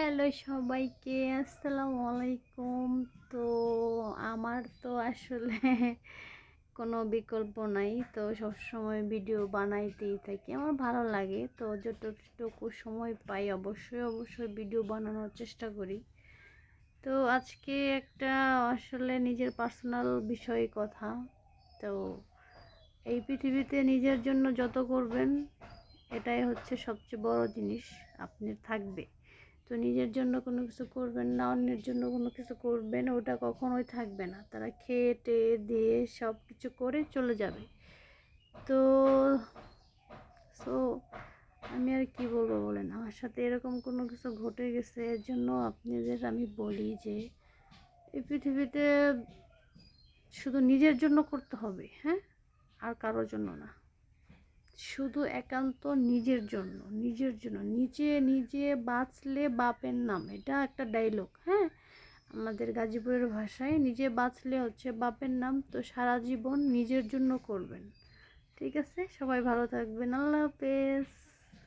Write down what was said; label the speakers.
Speaker 1: Hello সবাইকে, আসসালামু আলাইকুম। তো আমার তো আসলে কোনো বিকল্প নাই, তো সবসময় ভিডিও বানাইতেই থাকি। আমার ভালো লাগে, তো যতটুকু সময় পাই অবশ্যই ভিডিও বানানোর চেষ্টা করি। তো আজকে একটা আসলে নিজের পার্সোনাল বিষয়ে কথা। তো এই পৃথিবীতে নিজের জন্য যত করবেন, এটাই হচ্ছে সবচেয়ে বড় জিনিস আপনার থাকবে। তো নিজের জন্য কোনো কিছু করবেন না, অন্যের জন্য কোনো কিছু করবেন, ওটা কখনোই থাকবে না। তারা খেয়ে টেয়ে দিয়ে সব কিছু করে চলে যাবে। তো সো আমি আর কি বলবো বলেন, আমার সাথে এরকম কোনো কিছু ঘটে গেছে। এর জন্য আপনাদের আমি বলি যে এই পৃথিবীতে শুধু নিজের জন্য করতে হবে, হ্যাঁ, আর কারোর জন্য না। শুধু একান্ত নিজের জন্য নিজে নিজে বাঁচলে বাপের নাম, এটা একটা ডায়লগ, হ্যাঁ, আমাদের গাজীপুরের ভাষায়। নিজে বাঁচলে হচ্ছে বাপের নাম। তো সারা জীবন নিজের জন্য করবেন। ঠিক আছে, সবাই ভালো থাকবেন। আল্লাহ হাফেজ।